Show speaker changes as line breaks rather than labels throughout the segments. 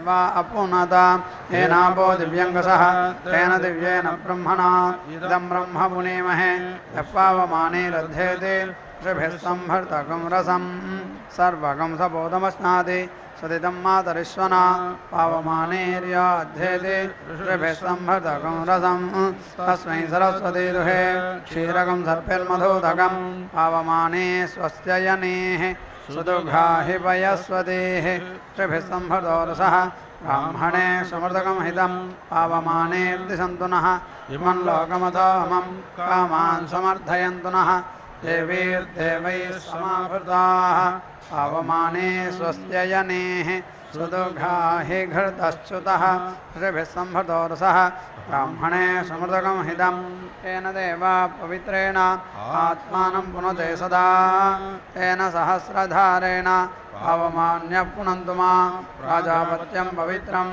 देवा अपुनत येनापो दिव्यङ्गसः तेन दिव्येन ब्रह्मणा इदं ब्रह्म पुनीमहे यः पावमानेरध्येते ऋभिः संभर्तकं रसं सर्वगं सबोधमश्नाति सदिदं मातरिश्वना पावमानेर्याध्येते ऋभिः संभर्तकं रसं तस्मै सरस्वती दुहे क्षीरकं सर्पिर्मधुदकं पावमाने स्वस्य यनेः सुदुघ्राहि पयस्वतेः ऋभिः संभर्तो रसः ब्राह्मणे समृतकं हितं पावमानेर्दिशन्तु नः इमं लोकमथोऽहमं कामान् समर्थयन्तु नः देवीर्देवैः समावृताः पावमाने स्वस्य यनेः सुदुघ्राहि घृतश्च्युतः ऋभिः संभृतो रसः ब्राह्मणे समृतकं हितं तेन देवा पवित्रेण आत्मानं पुनते सदा तेन सहस्रधारेण पावमान्यः पुनन्तु मा प्राजापत्यं पवित्रं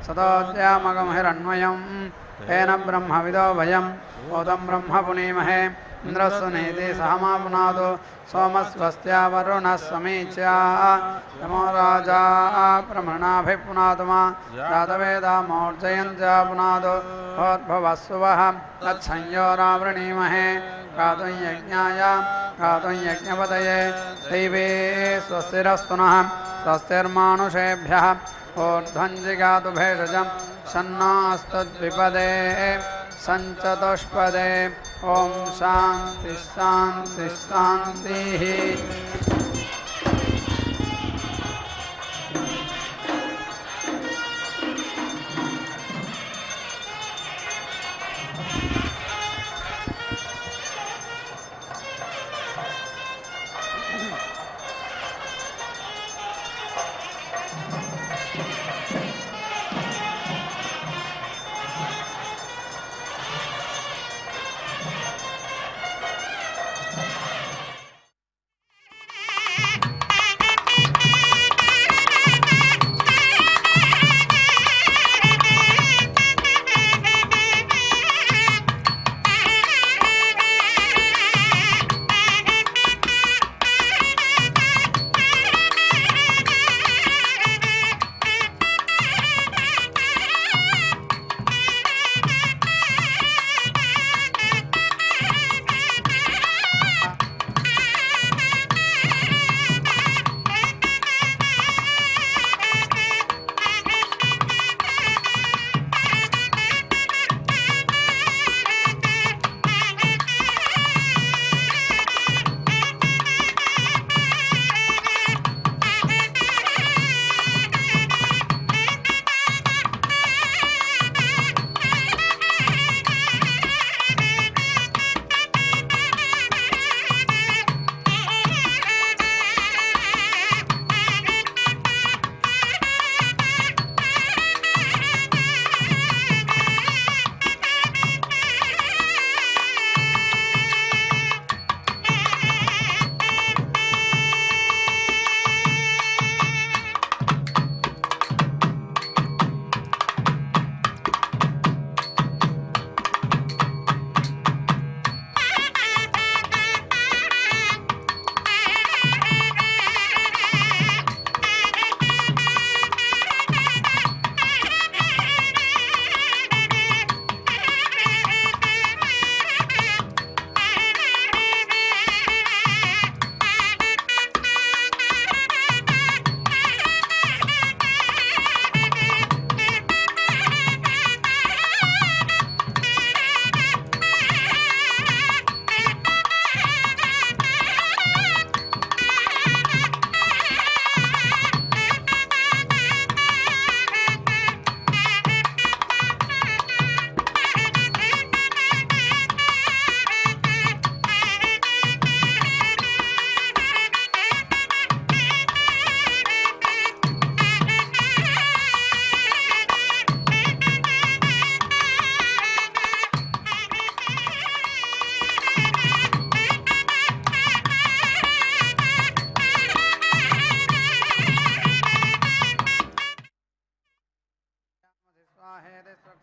सतोद्यामकं हिरण्मयं तेन ब्रह्मविदो भयं ओदं ब्रह्म पुनीमहे इन्द्रस्वनेति सहमा पुनादो सोमस्वस्त्या वरुणः समीच्या नमो राजा प्रमृणाभिः पुनातुमा जातवेदा मोर्जयन्त्या पुनादो भोद्भवस्सुवः तत्संयोरावृणीमहे गातुं यज्ञाय गातुं यज्ञपतये दैवे स्वस्तिरस्तु नः स्वस्तिर्मानुषेभ्यः ऊर्ध्वं जिगातु भेषजं शन्नास्तद्विपदे संचतुष्पदे ओम शांति शांति शांतिः।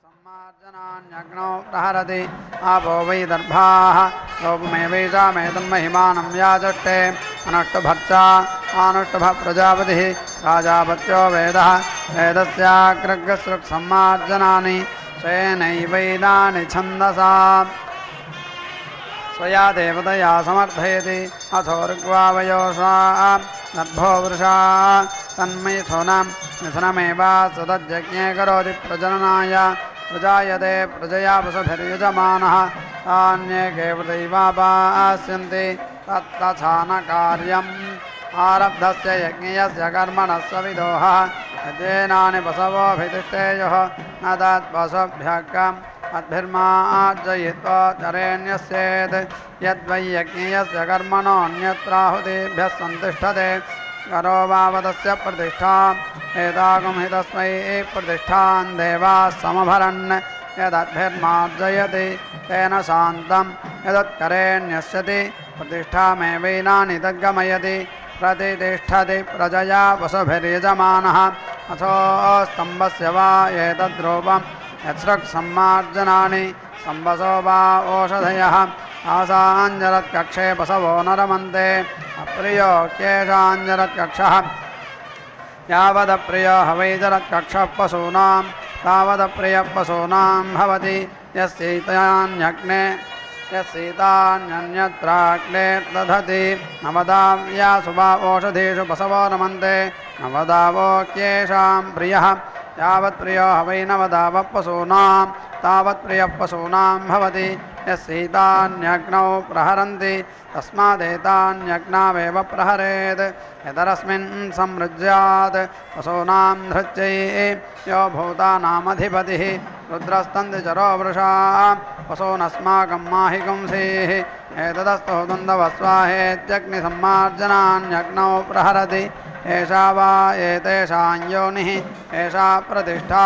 सम्मार्जनान्यग्नौ प्रहरति आपो वै दर्भाः लोपमेवैषामेतं महिमानं याजष्टे अनष्टभर्चा आनुष्टुभः प्रजापतिः प्राजापत्यो वेदः वेदस्याग्रगसृक्सम्मार्जनानि स्वेनैवैनानि छन्दसा स्वया देवतया समर्थयति अथो ऋग्वावयोषा नभो वृषा तन्मैथुनं मिथुनमेवा सदज्ञे करोति प्रजननाय प्रजायते प्रजया वसुभिर्यजमानः तान्ये केवलैवापास्यन्ति तत्तथा न कार्यम् आरब्धस्य यज्ञस्य कर्मणः सविदोहः यज्ञेनानि वसवोऽभितिष्ठेयुः न तद्वसुभ्यकम् अद्भिर्मार्जयित्वा चरेण्यस्येत् यद्वै यज्ञस्य कर्मणोऽन्यत्राहुतिभ्यः सन्तिष्ठते करो वावदस्य प्रतिष्ठा एतागुं हि तस्मै प्रतिष्ठां देवाः समभरन् यदद्भिर्मार्जयति तेन शान्तं यदत्करेण्यस्यति प्रतिष्ठामेवैनानि तद्गमयति प्रतिष्ठति प्रजया वसुभिर्यजमानः अथो स्तम्भस्य वा एतद्रूपम् यत्सृक्सम्मार्जनानि सम्वसो वा ओषधयः आसाञ्जरत्कक्षे बसवो न रमन्ते अप्रियो क्येषाञ्जरत्कक्षः यावदप्रियो हवैजरत्कक्षः पशूनां तावदप्रियः पशूनां भवति यस्सीतान्यन्यत्राग्ने दधति नवदाव्यासु वा ओषधीषु बसवो रमन्ते नवदावो क्येषां प्रियः यावत्प्रियो हवै नवदावः पशूनां तावत्प्रियः पशूनां भवति यस्सीतान्यग्नौ प्रहरन्ति तस्मादेतान्यग्नावेव प्रहरेत् यदरस्मिन् समृज्यात् पशूनां धृत्यै यो भूतानामधिपतिः रुद्रस्तन्तिचरो वृषा पशूनस्माकं माहिगुंसीः एतदस्तु द्वन्द्वस्वाहेत्यग्निसम्मार्जनान्यग्नौ प्रहरति एषा वा एतेषां योनिः एषा प्रतिष्ठा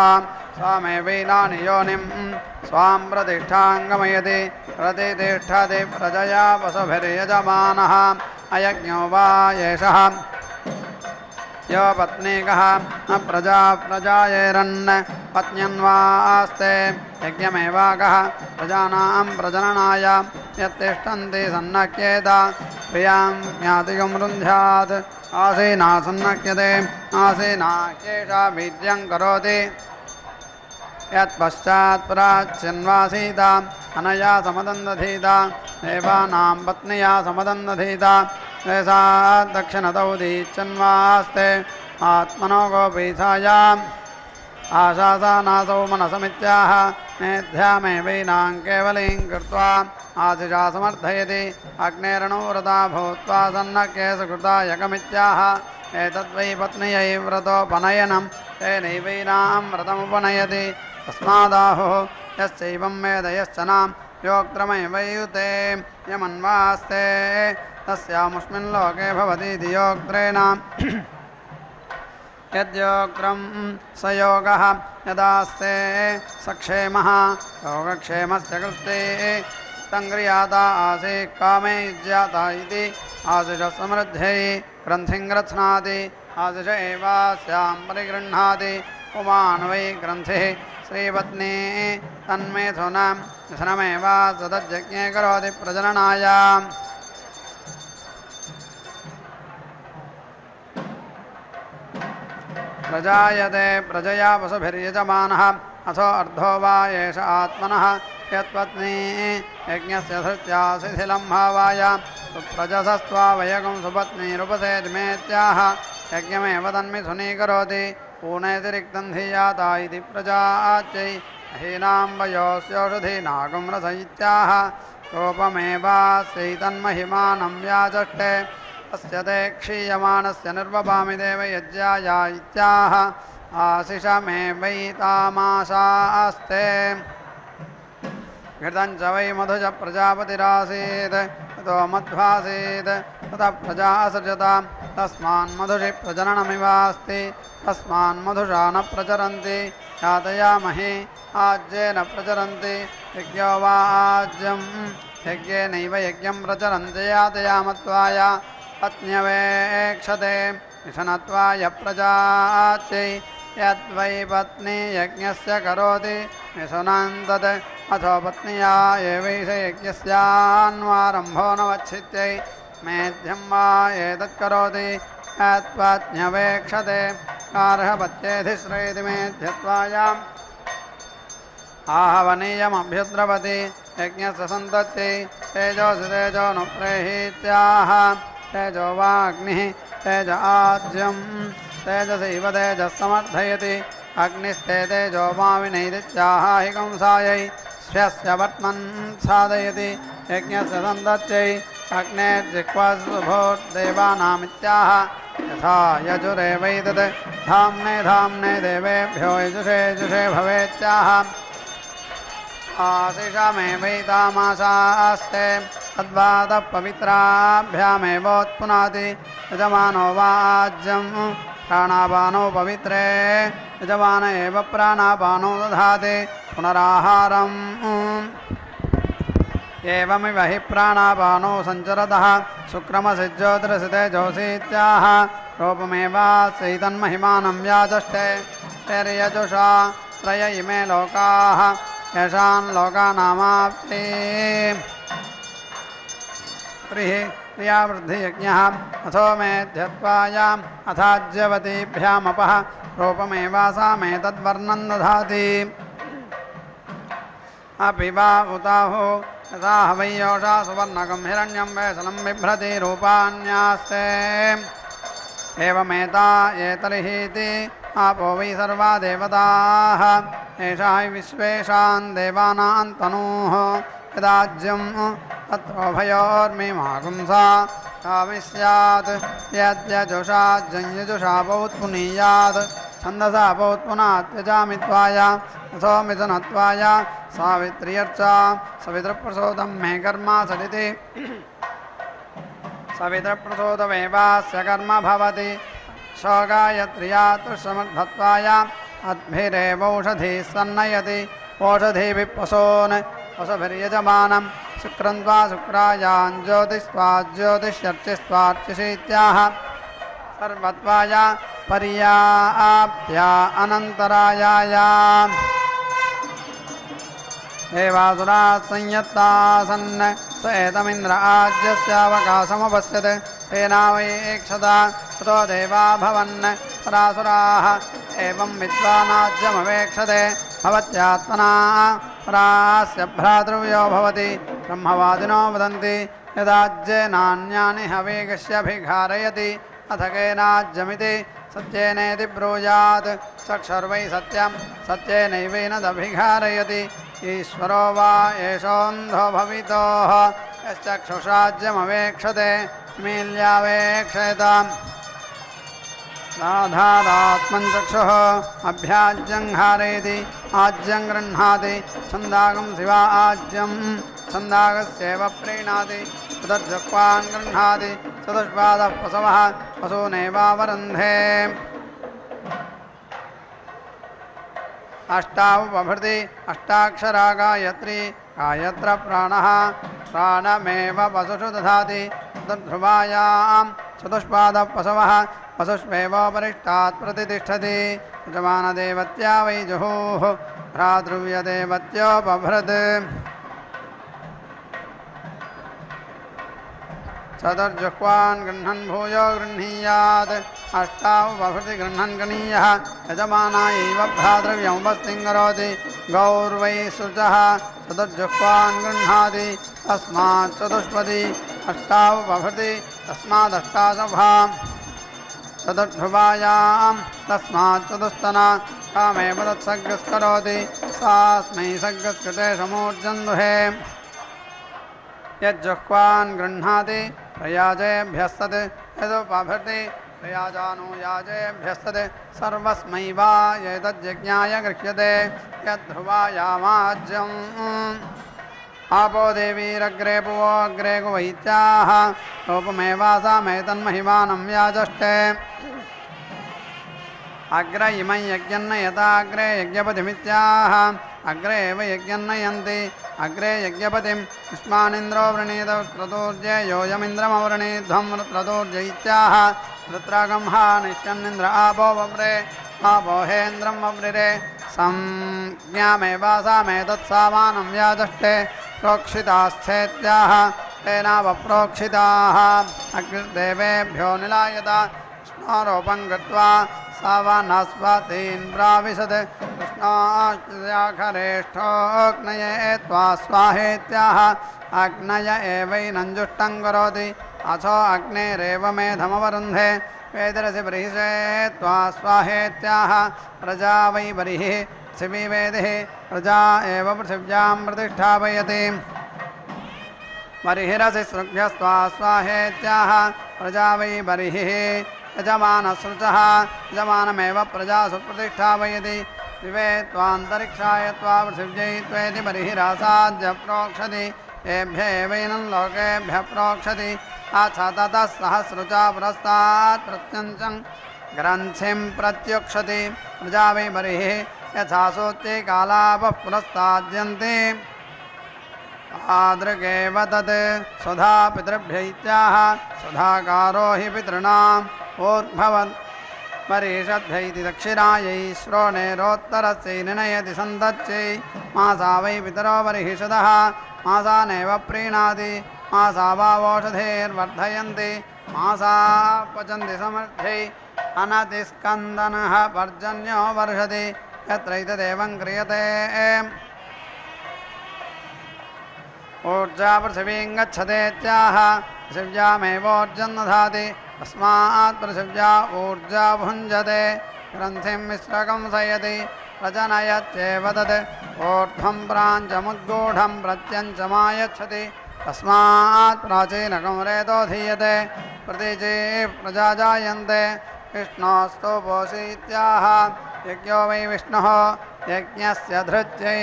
स्वामेवैनानि योनिं स्वां प्रतिष्ठां गमयति प्रतिष्ठति प्रजया वसुभिर्यजमानः अयज्ञो वा एषः यो पत्नीकः न प्रजायेरन् पत्न्यन्वास्ते यज्ञमेवाकः प्रजानां प्रजननाय यत्तिष्ठन्ति सन्नक्येत प्रियां ज्ञातिगं रुन्ध्यात् आसीना सन्नक्यते आसीना केषा वीर्यं करोति यत्पश्चात् प्राच्यन्वासीता अनया समदन्दधीता देवानां पत्न्या समदन्दधीता एषा दक्षिणतौ दीच्छन्वास्ते आत्मनो गोपीथायाम् आशासानासौ मनसमित्याह मेध्यामेवैनां केवलीं कृत्वा आशिषा समर्थयति अग्नेरणुव्रता भूत्वा सन्नक्ये सुकृता यकमित्याह एतद्वै पत्न्यै व्रतोपनयनं तेनैवैनां व्रतमुपनयति तस्मादाहुः यश्चैवं वेद यश्च नाम योक्त्रमेवैयुते यमन्वास्ते तस्यामुष्मिन् लोके भवति योक्त्रेण यद्योक्त्रं स योगः यदास्ते सक्षेमः योगक्षेमस्य कृते तङ्ग्रियाता आसे कामे ज्ञाता इति आशिषः समृद्ध्यै ग्रन्थिं ग्रथ्नाति आशिष एवास्यां परिगृह्णाति पुमान् वै ग्रन्थिः श्रीपत्नी तन्मेथुनं मिथुनमेव सदज्ञे करोति प्रजननाय प्रजायते प्रजया वसुभिर्यजमानः अथो अर्धो वा एष आत्मनः यत्पत्नी यज्ञस्य धृत्या शिथिलं भावाय सुप्रजसस्त्वा वयगुं सुपत्नीरुपसेद्मेत्याह यज्ञमेव तन्मिथुनीकरोति पूनेतिरिक्तं धियाता इति प्रजाच्यै हीनां वयोस्योषधीनागुं रसयित्याह रूपमेवास्यैतन्महिमानं व्याचष्टे अस्य ते क्षीयमाणस्य निर्वपामि देव यज्ञाय इत्याह आशिषमेवैतामाशास्ते घृतं च वै मधुज प्रजापतिरासीत् ततो मध्वासीत् ततः प्रजा असृजता तस्मान्मधुषि प्रजननमिवास्ति तस्मान्मधुषा न प्रचरन्ति यातयामहि आज्येन प्रचरन्ति यज्ञो वा आज्यं यज्ञेनैव यज्ञं प्रचरन्ति यातयामत्वाय पत्न्यवेक्षते मिथुनत्वाय प्रजाच्यै यद्वै पत्नी यज्ञस्य करोति मिथुनं तत् अथो पत्न्या एवैष यज्ञस्यान्वारम्भो न वच्छित्यै मेध्यं वा एतत् करोति यत्पत्न्यवेक्षते गार्हपत्येधिश्रेति मेध्यत्वायाम् आहवनीयमभ्युद्रवति यज्ञस्य सन्तत्यै तेजोऽसि तेजो नु प्रेहीत्याह तेजो वाग्निः तेज आज्यं तेजसैव तेजः समर्थयति अग्निस्ते तेजो वाविनैदित्याह हि कंसायै स्वस्य वर्त्मन् साधयति यज्ञस्य सन्तत्यै अग्नेर्जिह्वासुभोर्देवानामित्याह यथा यजुरेवैतत् धाम्ने धाम्ने देवेभ्यो यजुषे यजुषे भवेत्याह आशिषामेवैतामाशास्ते तद्वादः पवित्राभ्यामेवोत्पुनाति यजमानो वाज्यं प्राणापानो पवित्रे यजमान एव प्राणापानो दधाति पुनराहारम् एवमिव हि प्राणापानो सञ्चरतः शुक्रमसिज्योतिरसितेजोऽसीत्याह रूपमेवास्यैतन्महिमानं व्याचष्टे तैर्यजुषा त्रय इमे लोकाः येषान् लोकानामाप्ति क्रियावृद्धियज्ञः अथो मेध्यत्वायाम् अथाज्यवतीभ्यामपः रूपमेवासामेतद्वर्णं दधाति अपि वा उताहो यथा वै योषा सुवर्णकं हिरण्यं वैसलं बिभ्रति रूपाण्यास्ते एवमेता एतर्हीति आपो वै सर्वा देवताः एषा हि विश्वेषां देवानां तनूः यदाज्यं तत्रोभयोर्मीमागुंसा कामिस्यात् यद्यजुषाज्यजुषा पौत्पुनीयात् छन्दसा पौत्पुनात्यजामित्वाय अथो मिथुनत्वाय सावित्र्यर्चा सवितृप्रसोदं मे कर्मा सदिति सवितृप्रसोदमेवास्य कर्म भवति शोगायत्र्या तुष्यमर्धत्वाय अद्भिरेवौषधिः सन्नयति ओषधिभिः पशून् पशुभिर्यजमानं शुक्रन्त्वा शुक्रायां ज्योतिस्त्वा ज्योतिष्यर्चिस्त्वार्चिषीत्याह सर्वत्वाय पर्याप्त्या अनन्तरायाम् देवासुराः संयत्तासन् स एतमिन्द्र आज्यस्यावकाशमपश्यत् तेना वै ऐक्षता ततो देवा भवन् परासुराः एवं विद्वानाज्यमवेक्षते भवत्यात्मना परास्य भ्रातृव्यो भवति ब्रह्मवादिनो वदन्ति यदाज्येनान्यानि हवेगस्यभिघारयति अथ केनाज्यमिति सत्येनेति ब्रूयात् चक्षुर्वै सत्यं सत्येनैवेनदभिघारयति ईश्वरो वा एषोऽन्धो भवितोः यश्चक्षुषाज्यमवेक्षते मील्यावेक्षेताम् साधारात्मन् चक्षुः अभ्याज्यङ्घारयति आज्यं गृह्णाति छन्दागं शिवा आज्यं छन्दागस्यैव प्रीणाति तदज्जक्वान् गृह्णाति चतुष्पादः पशवः पशूनेवावरुन्धे अष्टावभृति अष्टाक्षरा गायत्री गायत्र प्राणः प्राणमेव पशुषु दधाति चतुर्ध्रुवायां चतुष्पादः पशवः पशुष्वेवोपरिष्टात् प्रतिष्ठति यजमानदेवत्या वै जुहुः भ्रातृव्यदेवत्योपभृत् चतुर्जुह्वान् गृह्णन् भूयो गृह्णीयात् अष्टावभृति गृह्णन् गणीयः यजमानायैव भ्रातृव्यमुपस्थिं करोति गौर्वै शुचः चतुर्जुह्वान् गृह्णाति तस्मात् चतुष्पदी अष्टावभृति तस्मादष्टाशभा चतुर्ध्रुवायां तस्मात् चतुस्तना कामेव तत्सर्गस्करोति सास्मै सर्गस्कृते समूर्जन्दुहे यज्जुह्वान् गृह्णाति प्रयाजेभ्यस्तत् यदुपभृति प्रयाजानुयाजेभ्यस्तत् सर्वस्मै वा एतद्यज्ञाय गृह्यते यद्ध्रुवायामाज्यम् आपो देवीरग्रे पुवोऽग्रे कुवैत्याः रूपमेवासामेतन्महिमानं व्याजष्टे अग्र इमं यज्ञन्न यथाग्रे यज्ञपतिमित्याह अग्रे एव यज्ञन्नयन्ति अग्रे यज्ञपतिं युष्मानिन्द्रो वृणीत क्रतूर्जे योऽयमिन्द्रमवृणीध्वं क्रतूर्जैत्याह रुद्रागंहा निश्चन्निन्द्र आपो वव्रे आपो हेन्द्रं वव्रिरे संज्ञामेवासामेतत्सामानं व्याजष्टे प्रोक्षितास्थेत्याह तेनावप्रोक्षिताः अग्निर्देवेभ्यो निलायत आरोपं कृत्वा सवनस्पतीन् प्राविशत् कृष्णाखरेष्ठोऽग्नये त्वा स्वाहेत्याह अग्नय एवैनं जुष्टं करोति अथो अग्नेरेव मेधमवरुन्धे वेदरसि बर्हिषे त्वा स्वाहेत्याह प्रजा वै बर्हिः पृथिवी वेदिः प्रजा एव पृथिव्यां प्रतिष्ठापयति बर्हिरसि सृभ्यस्त्वा स्वाहेत्याह प्रजा वै बर्हिः यजमानसृचः यजमानमेव प्रजासु प्रतिष्ठापयति दिवे त्वान्तरिक्षाय त्वा पृथिव्यै त्वेति बर्हिरासाद्य प्रोक्षति एभ्य एवैनं लोकेभ्यः प्रोक्षति अथ ततः सहस्रुचा पुरस्तात् प्रत्यञ्चं ग्रन्थिं प्रत्युक्षति प्रजा वै बर्हिः यथा सोच्ये कालापः पुरस्ताद्यन्ते आदृगेव तत् स्वधा पितृभ्यैत्याह स्वधाकारो हि पितॄणाम् ऊर्ध्ववत् परिषद्भ्यैति दक्षिणायै श्रोणेरोत्तरस्यै निर्णयति सन्तत्यै मासा वै पितरो बर्हिषदः मासानेव प्रीणाति मासा वावोषधेर्वर्धयन्ति मासा पचन्ति समर्थ्यै अनतिस्कन्दनः पर्जन्यो वर्षति यत्रैतदेवं क्रियते ऊर्जा पृथिवीं गच्छतेत्याह पृथिव्यामेवोर्जं दधाति तस्मात् पृथिव्या ऊर्जा भुञ्जते ग्रन्थिं मिश्रकं सयति प्रजनयत्येव तत् ऊर्ध्वं प्राञ्चमुद्गूढं प्रत्यञ्चमायच्छति तस्मात् प्राचीनकं रेतो धीयते प्रतीचे प्रजा जायन्ते विष्णोस्तु पोषीत्याह यज्ञो वै विष्णुः यज्ञस्य धृत्यै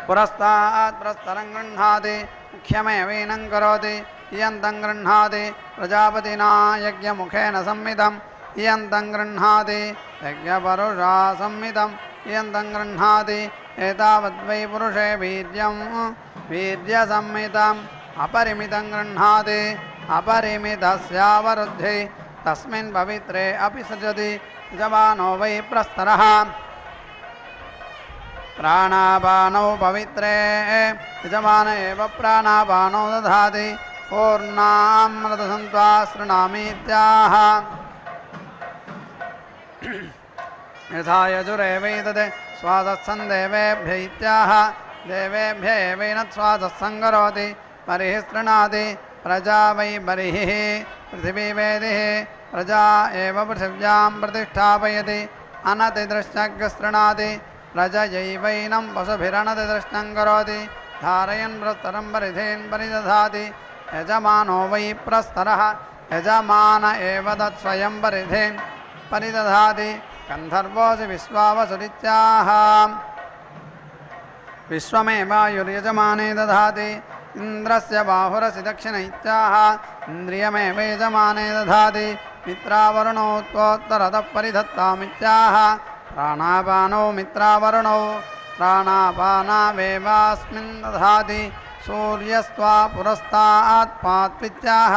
पुरस्तात् पुरस्तरं गृह्णाति मुख्यमेवैनं करोति इयन्तं गृह्णाति प्रजापतिना यज्ञमुखेन संहितं इयन्तं गृह्णाति यज्ञपरुषा संहितं इयन्तं गृह्णाति एतावद्वै पुरुषे वीर्यं वीर्यसंहितम् अपरिमितं गृह्णाति अपरिमितस्यावरुद्धि तस्मिन् पवित्रे अपि सृजति यजमानो वै प्रस्तरः प्राणापानौ पवित्रे यजमान एव प्राणापानौ दधाति पूर्णामृतसन्त्वा शृणामीत्याह यथा यजुरेवैतद् स्वादत्सन् देवेभ्य इत्याह देवेभ्य एवेन स्वादत्सं करोति बर्हिः शृणाति प्रजा वै बर्हिः पृथिवी वेदिः प्रजा एव पृथिव्यां प्रतिष्ठापयति अनतिदृष्टज्ञ शृणाति प्रजयैवैनं पशुभिरनतिदृष्टं करोति धारयन् प्रस्तरं परिधीन् परिदधाति यजमानो वै प्रस्तरः यजमान एव तत्स्वयं परिधीन् परिदधाति गन्धर्वोऽसि विश्वावसुरित्याह विश्वमेवायुर्यजमाने दधाति इन्द्रस्य बाहुरसि दक्षिण इत्याह इन्द्रियमेव यजमाने दधाति मित्रावरुणौ त्वोत्तरतः परिधत्तामित्याह प्राणापानौ मित्रावरुणौ प्राणापानावेवास्मिन् दधाति सूर्यस्त्वा पुरस्तात् पात्वित्याह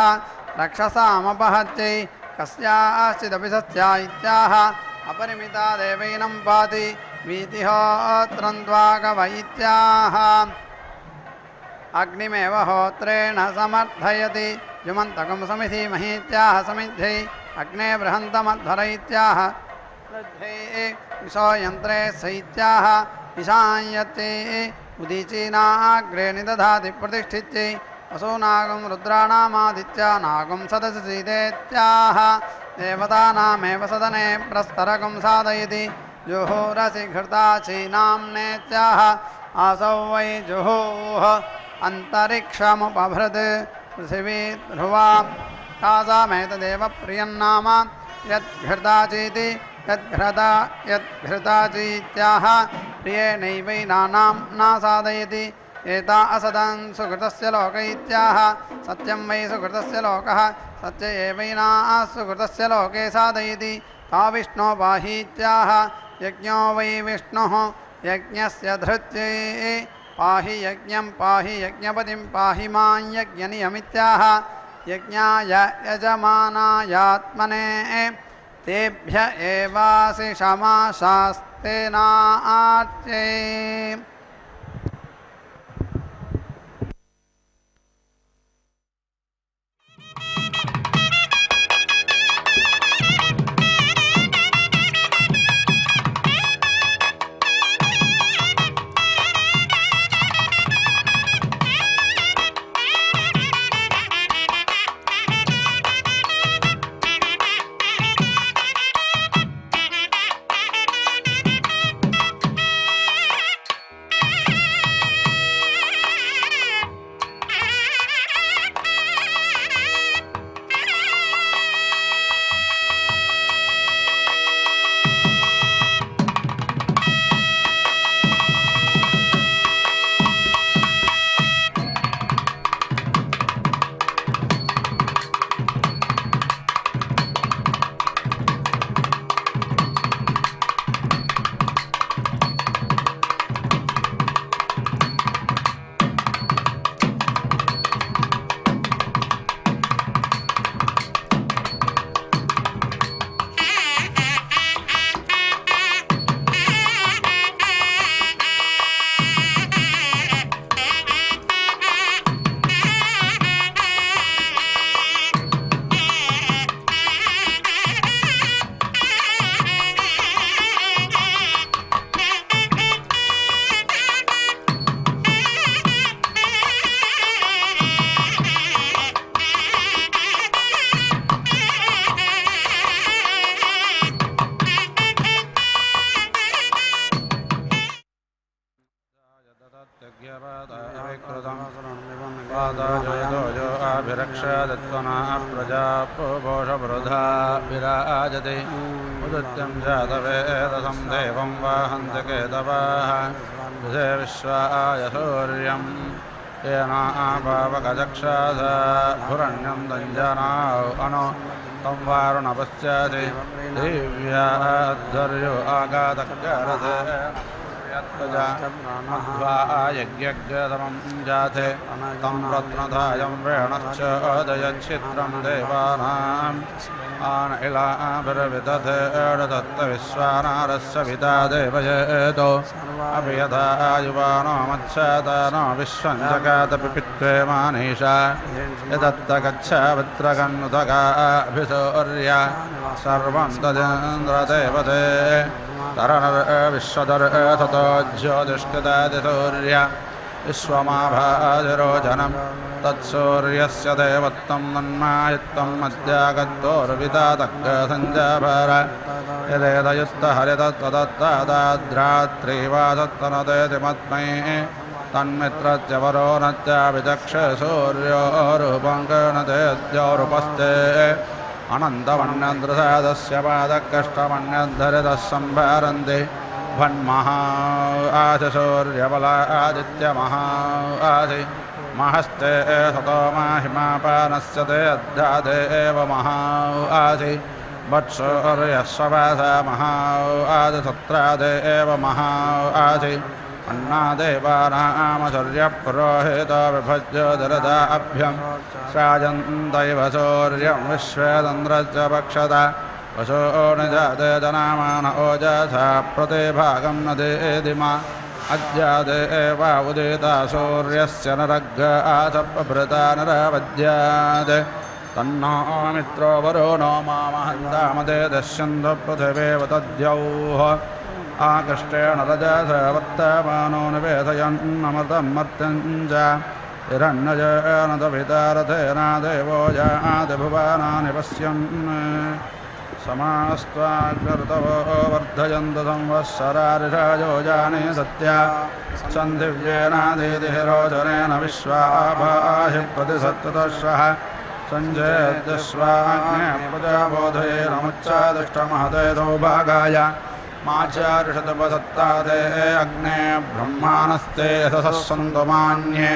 रक्षसामपहत्यै कस्याश्चिदपि सस्या इत्याह अपरिमिता देवैनं पाति वीतिहोत्रं त्वागव इत्याह अग्निमेव होत्रेण समर्थयति जुमन्तकं समिधीमहीत्याह समिध्यै अग्ने बृहन्तमध्वर इत्याह विशो यन्त्रे सैत्याह ईशान्यत्यै उदीचीनाग्रे निदधाति प्रतिष्ठित्यै वसूनागं रुद्राणामादित्या नागं सदसि सीदेत्याह देवतानामेव सदने प्रस्तरकं साधयति जुहोरसि घृताचीनाम्नेत्याह आसौ वै जुहोः अन्तरिक्षमुपभृत् पृथिवी ध्रुवा तासामेतदेव प्रियन्नाम यद्घृताचीति यद्घृताचीत्याह प्रियेणैवैनानां साधयति एता असदं सुकृतस्य लोक इत्याह सत्यं वै सुकृतस्य लोकः सत्य एवैना सुकृतस्य लोके साधयति ता विष्णो पाहीत्याह यज्ञो वै विष्णुः यज्ञस्य धृत्यै पाहि यज्ञं पाहि यज्ञपतिं पाहि मां यज्ञनियमित्याह यज्ञाय यजमानायात्मने तेभ्य एवासि क्षमाशास्तेनार्च्यै
पादाजयो अभिरक्षादत्वना प्रजा पोषवृधा विराजते उदित्यं जातवेदसं देवं वाहन्ति केतवाः विषे विश्वाय सूर्यं येन पावकचक्षासा भुरण्यं दञ्जनाौ अनु तं वारुणपश्चाति दिव्याद्धर्यो आगातकरते मध्वा यज्ञगतमं जाते तं रत्नधायं वेणश्चोदयच्छिद्रं देवानाम् आन इलाभिर्विदधे दत्तविश्वानारस्य पिता देवयेतो अपि यथा युवानो मत्स्यादानो विश्वं जगादपि पित्वे मानीषा यदत्तगच्छावित्रकन्नुतगाभिसूर्य सर्वं तदेन्द्रदेवते विश्वदर्शतो ज्योतिष्कदादिसूर्य विश्वमाभाजिरोचनं तत्सूर्यस्य देवत्वं नन्मायित्वं मध्यागतोर्विदातग्गसञ्जाभर यदेदयुत्तहरितत्तदत्तादाद्रात्रीवासत्तनदेति मत्मै तन्मित्रस्य वरो न चाभिचक्षसूर्यो रूपं गणतेद्योरुपस्ते अनन्तमन्यदृशादस्य पादकष्टमन्यद्धरितः सम्भारन्ति भन्महा आसि सूर्यबला आदित्यमहा आसि महस्ते सतो माहिमापानस्य ते अध्यादे एव महा आसि वत्सूर्यस्वपासा महा आदि सत्रादे एव महा आसि अन्नादेवानामसूर्यपुरोहितो विभज्यो दरदाभ्यं साजन्तैव सूर्यं विश्वेदन्द्रस्य पक्षत वसो निजाते जनामान ओजसा प्रतिभागं न देदिमा अद्यादे एव उदिता सूर्यस्य नरग् आसपभृता नरवद्यात् तन्नो मित्रो वरुणो मामहन्तामदे दश्यन्तो पृथिवेव तद्यौः आकृष्टेन रजसा वर्तमानो निवेदयन्नमृतं मर्त्यं च हिरण्यजेन तपिता रथेन देवो याति भुवनानि पश्यन् समास्त्वाग्रतवो वर्धयन्तु संवत्सरारिषायो जाने सत्या सन्दिव्येनादितिरोचनेन विश्वाभाहि प्रतिसत्ततश्वः सञ्जयद्यस्वाग्ने प्रजाबोधयेन मुच्चादिष्टमहते सौभागाय माचारिषदुपसत्तादे अग्ने ब्रह्माणस्ते यशसः सन्तु मान्ये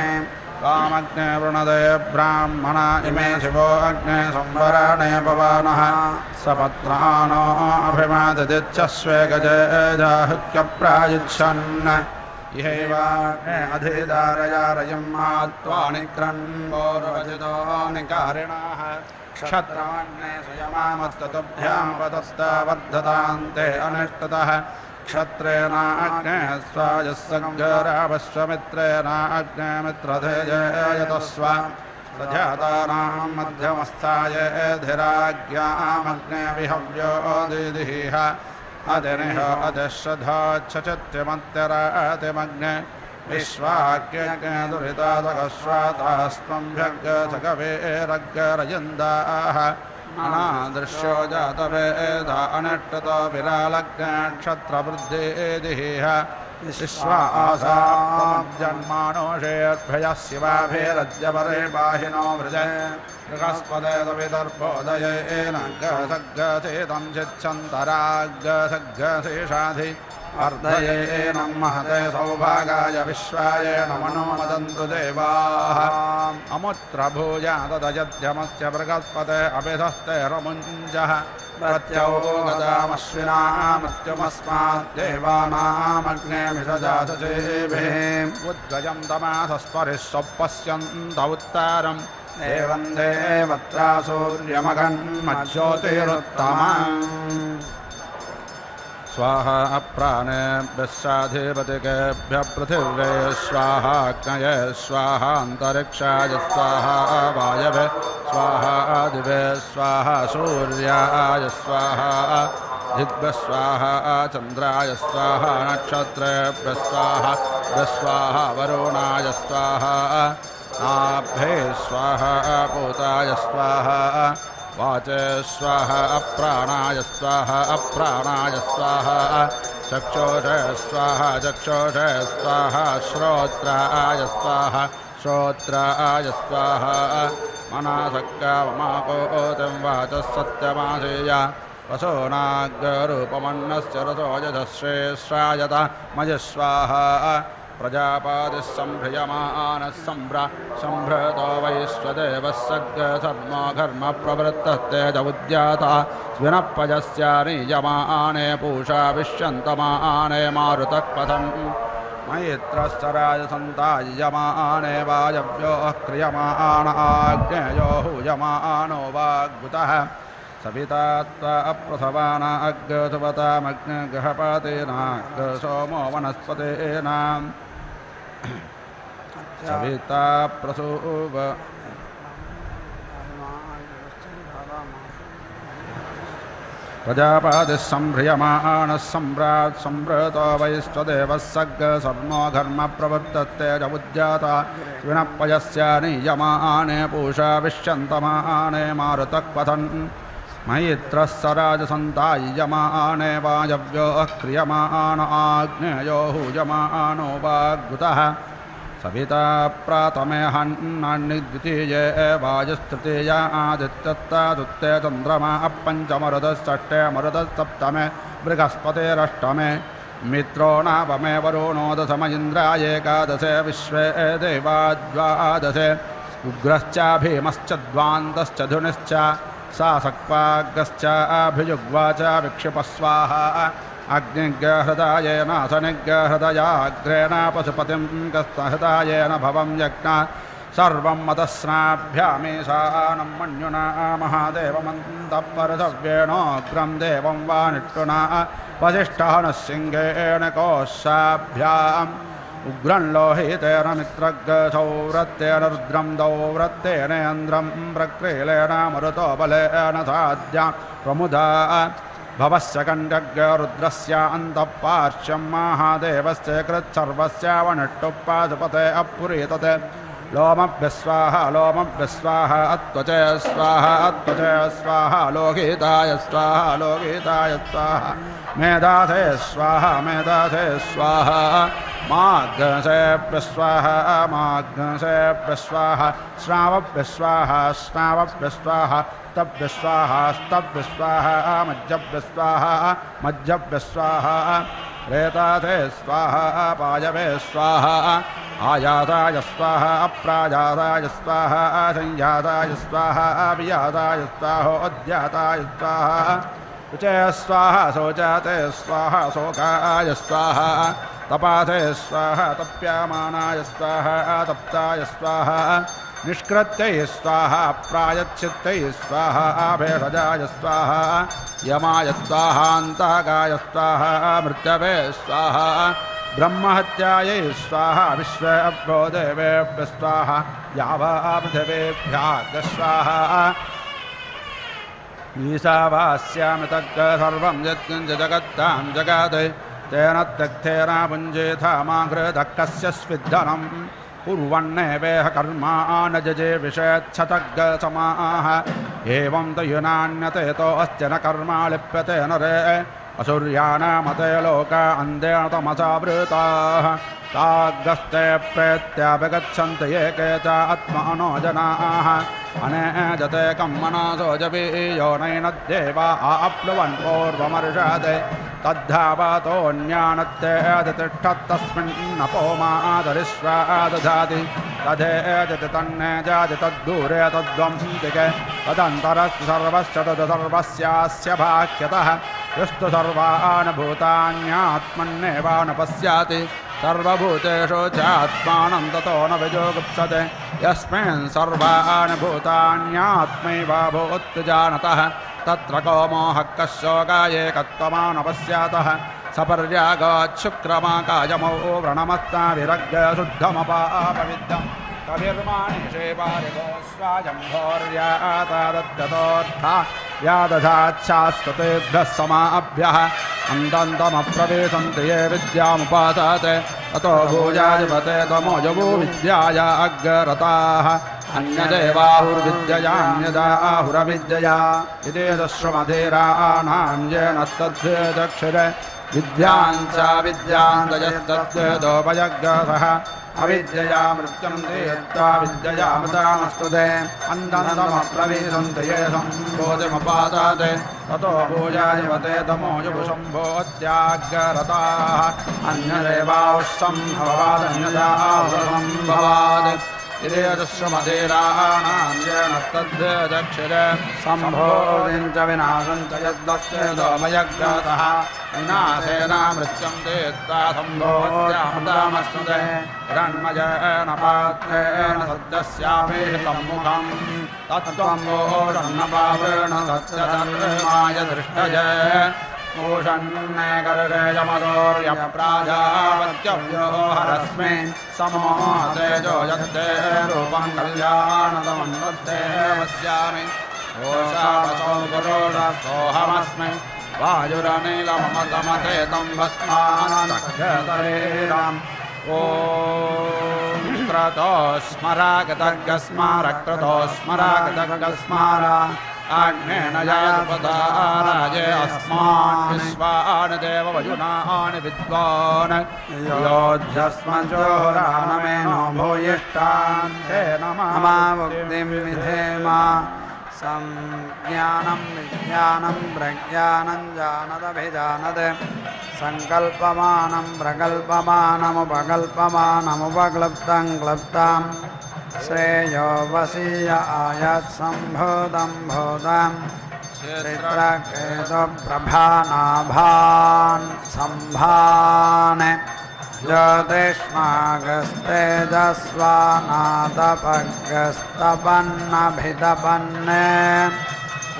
कामग्ने वृणदे ब्राह्मणा इमे शिवो अग्ने संवराणे पवानः सपत्नानो अभिमादित्यस्वे गजे जाहुक्यप्रायुच्छन् इहैवाग्ने अधिदारयारयं मात्वानि क्रन्वोर्वजितो निकारिणाः क्षत्रमग्ने सुयमामस्ततुभ्यां पतस्ता वर्धतान्ते अनिष्टतः क्षत्रेणाग्ने स्वायस्सङ्गरावस्वमित्रेणाग्ने मित्रधेयतस्व सजातानां मध्यमस्थाय धिराज्ञामग्ने विहव्यो दिदिह अदिनिह अदिश्रधाच्छचित्यमत्यरातिमग्ने विश्वाक्यज्ञे दुरितातकस्वातास्त्वम्भ्यग्गसकवेरग्गरयन्दाः अनादृश्यो जातवेद अनिष्टतो विरालग्नक्षत्रवृद्धिः विश्वासाजन्मानोषेभ्यः शिवाभिरद्यपरे बाहिनो वृजे बृहस्पते विदर्भोदयेन गसग्गसेतं चिच्छन्तराग्गसग्गशेषाधि अर्धयेनं महते सौभागाय विश्वाय नमो मदन्तु देवाः अमुत्रभूयादयध्यमस्य बृहस्पते अभिधस्ते रमुञ्जः प्रत्यौगदामश्विनामृत्युमस्माद्देवानामग्ने मिषजासचेभिः उद्गजं तमासस्परिः स्वपश्यन्त उत्तरम् एवं देवत्रा सूर्यमगन्मज्योतिरुत्तमम् स्वाहा अप्राणेभ्यः साधिपतिकेभ्यः पृथिव्ये स्वाहाग्नये स्वाहान्तरिक्षाय स्वाहा वायवे स्वाहा दिवे स्वाहा सूर्याय स्वाहा धिग्भ्यः स्वाहा चन्द्राय स्वाहा नक्षत्रेभ्यः स्वाहा स्वाहा वरुणाय स्वाहा नाभ्ये स्वाहा पूताय स्वाहा वाचे स्वाहा अप्राणाय स्वाहा चक्षुष स्वाहा चक्षुष स्वाहा श्रोत्राय स्वाहा श्रोत्राय स्वाहा मनासक्कावमाकोतिं वाचः सत्यमासेय वसोनाग्रूपमन्नस्य रसो यजश्रेष्ठायत मयस्वाहा प्रजापादिः सम्भ्रियमानः सम्भृतो वैश्वदेवः सग्धर्मो घर्म प्रवृत्तस्तेज उद्याता स्विनपजस्य नियमाने पूषा विश्यन्तमाने मारुतक्पथम् मैत्रश्च राजसन्तायमाने वायव्यो क्रियमान आग्नेयो हूयमानो वाग्भुतः सविता अप्रथवान अग्रसुपतामग्नगृहपातेन सोमो वनस्पतेन सविता प्रसूव प्रजापादिः सम्भ्रियमाणः सम्भ्राट् सम्भृतो वैश्वदेवः सग्धर्मो घर्म प्रवर्ततेज उद्याता स्विनपयस्य नियमाने पूषा विश्यन्तमाने मारुतक्पथन् मैत्रस्य राजसन्तायमाने वायव्यो क्रियमान आग्नेयो हूयमानो वाग्भुतः सविता प्रातमे हन्नान्निद्वितीये वायुस्तृतीया आदित्यत्तादुत्ते चन्द्रमा पञ्चमरुदश्षष्ठे मरुदसप्तमे बृहस्पतिरष्टमे मित्रो नवमे वरुणो दशम इन्द्राय एकादशे विश्वे देवा द्वादशे उग्रश्च भीमश्च द्वान्तश्च धुनिश्च सासक्वाग्रश्च अभियुग्वा च विक्षिपस्वाहा अग्निग्रहृदायेन असनिग्रहृदयाग्रेण पशुपतिं गस्तहृदायेन भवं यज्ञा सर्वं मतस्नाभ्यामीशानं मन्युना महादेवमन्तःपरसव्येणोऽग्रं देवं वा निष्ठुना वसिष्ठः नः सिंहेन कोशाभ्याम् उग्रं लोहितेन मित्रगसौव्रत्तेन रुद्रं दौव्रत्तेनेन्द्रं प्रक्रीलेन मरुतो बलेन साध्या प्रमुदा भवस्य कण्डग्रुद्रस्य अन्तःपार्श्वं महादेवस्य कृत्सर्वस्य वनिष्ठुपाशुपते अपुरीतते लोमभ्यस्वाहा लोमभ्यस्वाहा अत्वचे स्वाहा अत्वचे स्वाहा लोकिताय स्वाहा लोकिताय स्वाहा मेधासे स्वाहा मेधासे स्वाहा माघसेभ्यः स्वाहा माघसेभ्यः स्वाहा श्रावभ्यः स्वाहा श्रावभ्यः स्वाहा स्तभ्यः स्वाहा स्तभ्यः स्वाहा मज्जभ्यः स्वाहा मज्जभ्यः स्वाहा प्रेतासे स्वाहा पायवे स्वाहा आयाताय स्वाहा अप्रायाताय स्वाहा संयाताय स्वाहा अभियाताय स्वाहा उद्याताय स्वाहा शुचे स्वाहा शोचाते स्वाहा शोकाय स्वाहा तपासे स्वाहा तप्यमानाय स्वाहा तप्ताय स्वाहा निष्कृत्यै स्वाहा प्रायश्चित्तै स्वाहा भेषजाय स्वाहा यमाय स्वाहान्तागाय स्वाहा मृत्यवे स्वाहा ब्रह्महत्यायै स्वाहा विश्वेभ्यो देवेभ्यः स्वाहा यावापृथिवेभ्यः स्वाहा ईशावास्यामृतग् सर्वं यत्किञ्च जगत्तां जगात् तेन त्यक्तेन पुञ्जेथा माघृतः कस्य स्विद्धनं कुर्वन्नेवेह कर्मान् जजे विषेच्छतग्गसमाः एवं तु युनान्यतेतो अस्ति न कर्मा लिप्यते नरे असुर्यानामते लोका अन्धेन तमसावृताः ताग्गस्ते प्रेत्याभिगच्छन्ति एके च आत्मानो जनाः अनेजते कं मनसो जवीयोनैनद्देवा आप्लुवन् पूर्वमर्षादे तद्धावतोऽन्यानत्ते तिष्ठत्तस्मिन्नपो मादरिष्वादधाति तदेजति तन्ने जाति तद्दूरे तद्वंसिके तदन्तरस्य सर्वस्य तदसर्वस्यास्य भाक्यतः यस्तु सर्वान् भूतान्यात्मन्नेवानुपश्याति सर्वभूतेषु चात्मानं ततो न विजोगुप्सते यस्मिन् सर्वान् भूतान्यात्मैवाभूत्जानतः तत्र को मोहः कः शोकायेकत्वमानपश्यातः सपर्यागाच्छुक्रमाकायमो व्रणमत्ताभिरग्यशुद्धमपापविद्धं कविर्माणिषे पारिगोस्वाजम्भोर्यातादत्यतोऽर्था यादधाच्छाश्वतेभ्यः समाभ्यः अन्तन्तमप्रवेशन्ति ये विद्यामुपासते ततो भूयाधिपते तमोजवो विद्याया अग्ररताः अन्यदेवाहुर्विद्ययान्यदाहुरविद्यया इति दश्रमधीराणां येन तद्वेदक्षिरे विद्याञ्च विद्यान्तजस्तद्वेदोपजग्रसः अविद्यया मृत्युं देयत्वा विद्ययामृतामस्तु ते अन्धन्तमप्रविशन्ति ये सम्भोतिमुपादाते ततो भूयायवते तमोजुषम्भोत्याग्ररताः अन्यदेवावश्यम्भवादन्यदावसम्भवात् इदेदश्रमधीराणान्येनस्तद्वेदक्षिरे सम्भोतिञ्च विनाशञ्च यद्वस्तेदोमयग्रतः विनाशेन मृत्युं देत्वा सम्भोत्यामृतामस्तु ते हिरण्मयेन पात्रेण सद्यस्यापीतं मुखं तत्त्वं वोषण्णपावेण सत्यधर्माय दृष्टये ऊषण्णे कर्षेयमदोर्यप्राजापत्यव्यो हरस्मे समो तेजो यत्ते रूपं कल्याणतमन्वत्ते पश्यामि ओषापसो गुरोषसोऽहमस्मि वायुरनिलममतमते तं भस्मान्तरेणाम् ॐ क्रतोस्मरागतर्गस्मारक्रतोस्मरागतर्गस्मार आग्नेन जयपदाराजे अस्मान् विश्वान् देववयुनान् विद्वान् योध्यस्मजोरानमेनो भूयिष्ठान् ते नमामुक्तिं विधेम संज्ञानं विज्ञानं प्रज्ञानं जानदभिजानत् संकल्पमानं प्रकल्पमानमुपकल्पमानमुपक्लृप्तं क्लृप्तां श्रेयो वसीय आयत् सम्भूतं भूतं चित्रकेतु प्रभानाभान् सम्भान् ज्योतिष्मागस्तेजस्वानादपगस्तपन्नभितपन्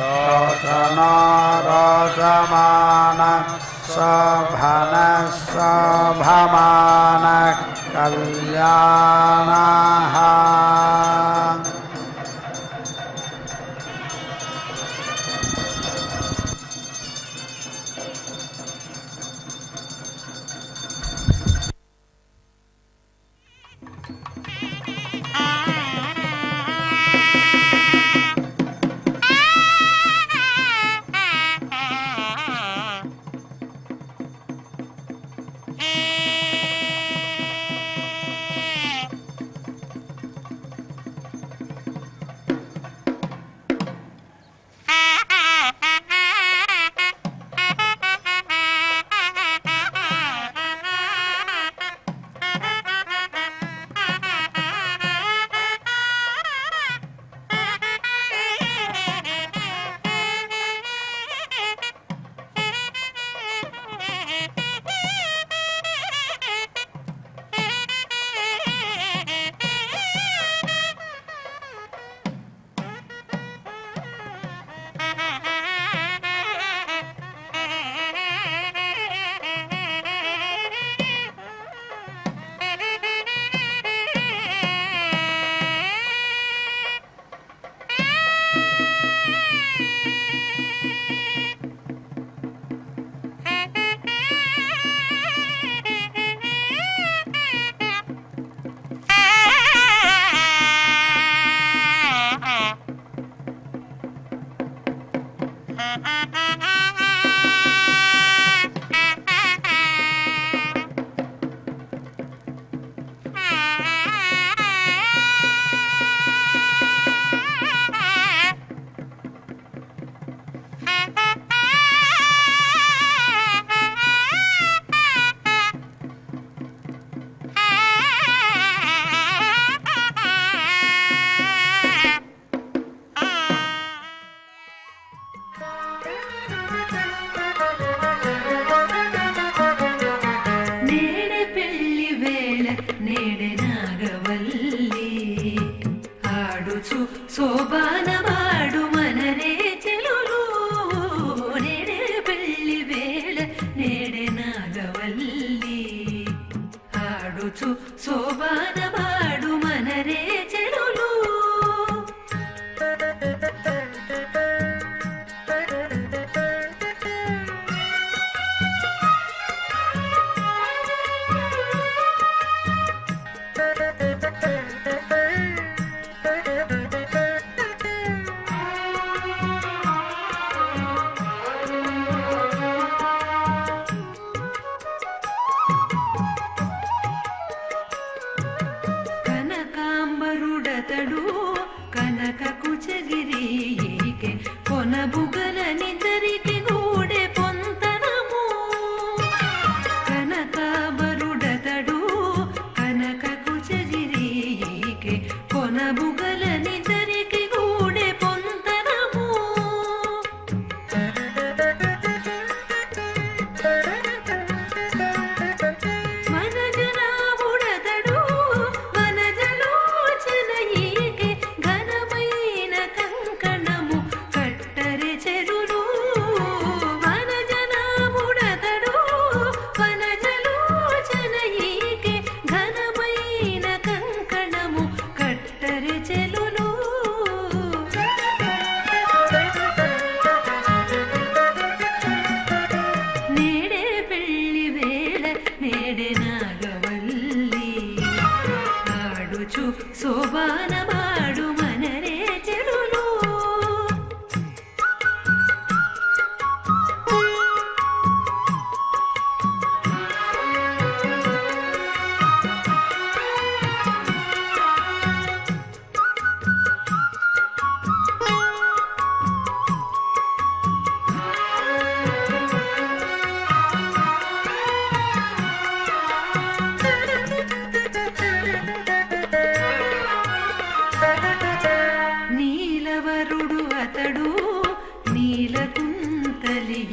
रोचनो रोचमान शोभन शोभमान कल्याणः
వరుడతడు కనక కుచగిరికి కొనబుగలనిద్దరికి గూడె పొంతనము. కనక వరుడతడు కనక కుచగిరికి కొనబుగలనిద్దరికి గూడె పొంతనము. శోభానమాడు మనరే చెలులు. నీలవరుడు అతడు నీలకుంతలికి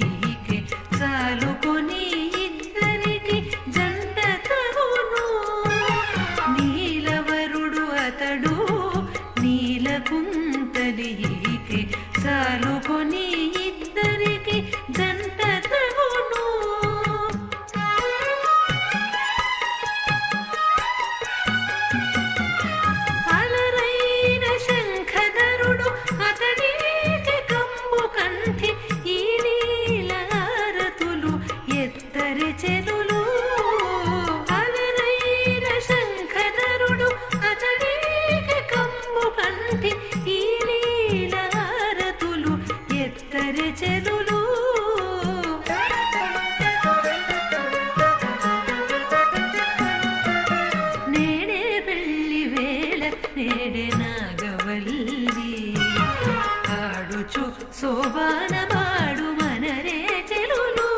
చాలుకొని ఇద్దరికి జంట తగును. నీలవరుడు అతడు నీలకుంతలికి చాలుకొని ఇద్దరికి జంట తగును. అతడికి కంబు కంఠి ఈ నీలారతులు ఎత్తరి చెలులు. అలరైన శంఖధరుడు అతడికి కంబు కంఠి ఈ నీలారతులు ఎత్తరి చెలులు. నేడే పెళ్లి వేళ నేడే నాగవల్లి ఆడుచు శోభానమాడు మనరే చెలులు.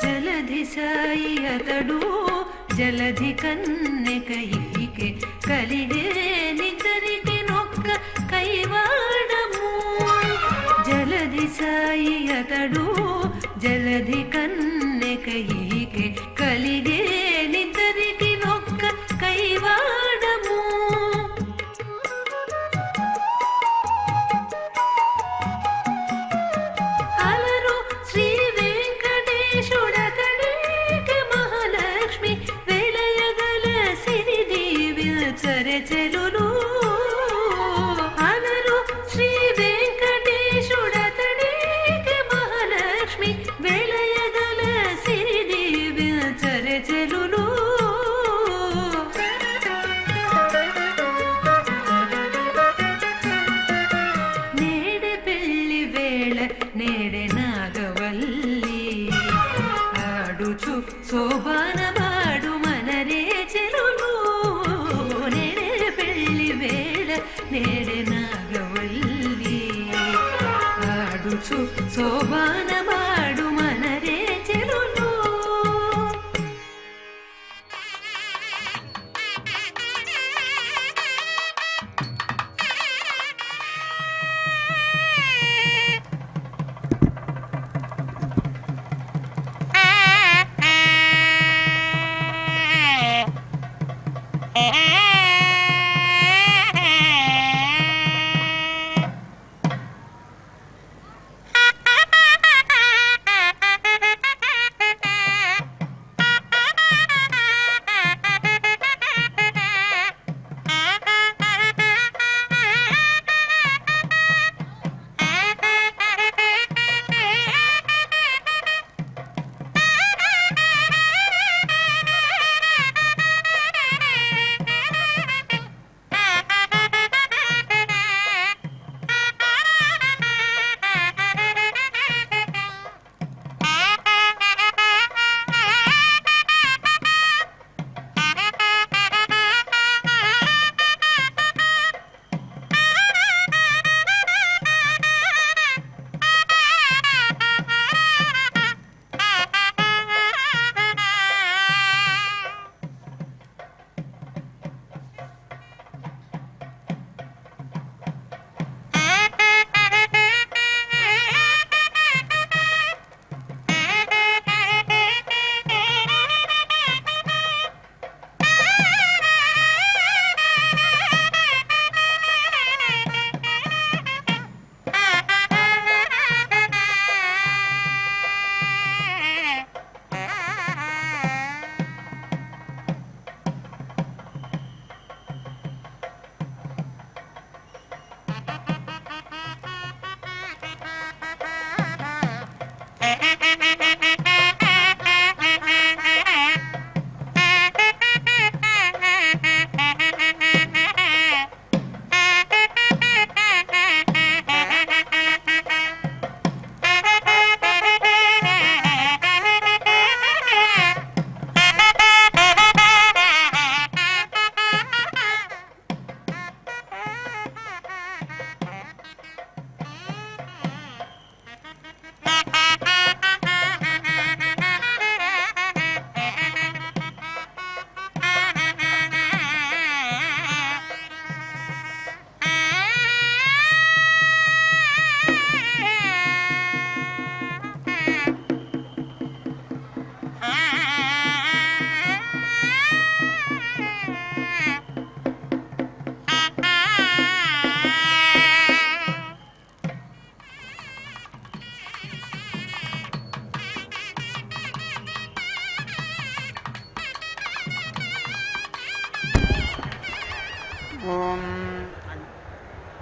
జలధి సాయి అతడు జలధి కన్నెకైకి కలిగే నిద్దరికి నొక్క కైవాడము. జలధి సాయి అతడు జలధి కన్నెకైకి కలిగే నిద్దరికి నొక్క కైవాడము. అలరు శ్రీ వెంకటేశుడతడికి మహాలక్ష్మి వెలయగల సిరిదీవి చరె చెలులు. అలరు శ్రీ వెంకటేశుడతడికి మహాలక్ష్మి వెలయగల సిరిదీవి చరె చెలులు. నేడే పెళ్లి వేళ నేడే నాగవల్లి ఆడుచు శోభానమాడు మనరే చెలులు. నేడే పెళ్లి వేళ నేడే నాగవల్లి ఆడుచు శోభానమాడు మనరే చెలులు.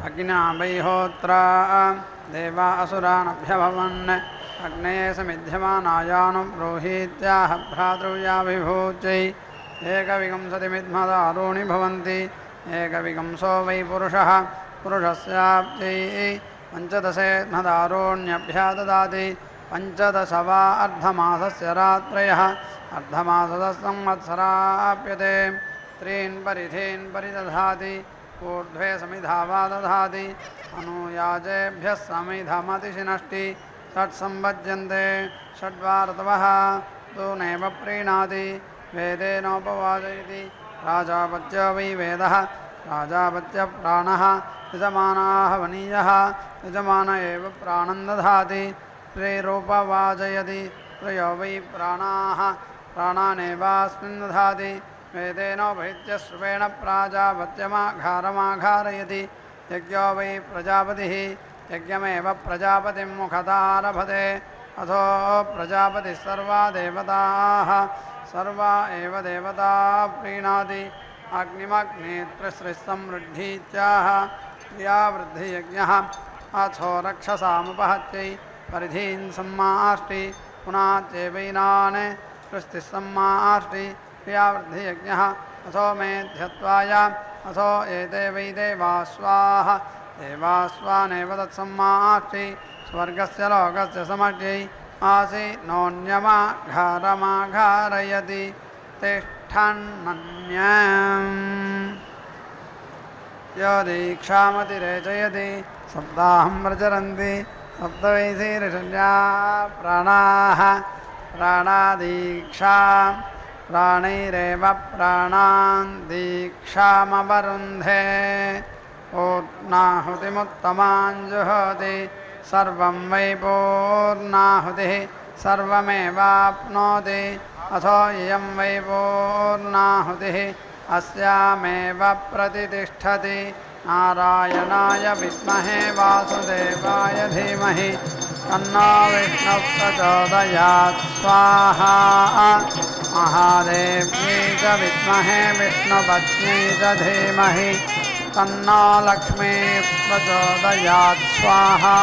अग्न्यावैहोत्रा देवा असुरानभ्यभवन् अग्ने समिध्यमानायानुब्रूहीत्याह भ्रातृव्याभिभूत्यै एकविंशतिमिद्मदारूणि भवन्ति एकविंशो वै पुरुषः पुरुषस्याप्त्यै पञ्चदशेद्मदारूण्यभ्या ददाति पञ्चदश वा अर्धमासस्य रात्रयः अर्धमासदसंवत्सराप्यते त्रीन् परिधीन् परिदधाति ऊर्ध्वे समिधा वा दधाति अनुयाजेभ्यः समिधमतिशिनष्टि षट्संवज्यन्ते षड्वा ऋतवः तूनेव प्रीणाति वेदेनोपवाजयति राजापत्यो वै वेदः राजापत्यप्राणः यजमानाः वनीयः यजमान एव प्राणं दधाति स्त्रीरूपवाजयति त्रयो वै प्राणाः प्राणानेवास्मिन् दधाति वेदेनोपहित्य श्रुवेण प्राजापत्यमाघारमाघारयति यज्ञो वै प्रजापतिः यज्ञमेव प्रजापतिं मुखतारभते अथो प्रजापतिः सर्वा देवताः सर्वा एव देवता प्रीणाति अग्निमग्नेत्रसृसमृद्धीत्याह क्रियावृद्धियज्ञः अथो रक्षसामुपहत्यै परिधीन् सम्माष्टि पुनात्येवैनान् सृष्टिः सम्माष्टि क्रियावृद्धियज्ञः अथो मेध्यत्वाय अथो एते वै देवास्वाः देवास्वानेव तत्सम्माष्टि स्वर्गस्य लोकस्य समष्ट्यै आसि नोऽन्यमाघारमाघारयति तिष्ठन्नन्यम् यो दीक्षामतिरेचयति सप्ताहं प्रचरन्ति सप्तवैशीर्षल्या प्राणाः प्राणादीक्षा प्राणैरेव प्राणान् दीक्षामवरुन्धे पूर्णाहुतिमुत्तमाञ्जुहोति सर्वं वै पूर्णाहुतिः सर्वमेवाप्नोति अथो इयं वै पूर्णाहुतिः अस्यामेव प्रतितिष्ठति नारायणाय विद्महे वासुदेवाय धीमहि तन्नो विष्णुः प्रचोदयात् स्वाहा महादेव्यै च विद्महे विष्णुपत्न्यै च धीमहि तन्नो लक्ष्मीः प्रचोदयात् स्वाहा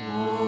Oh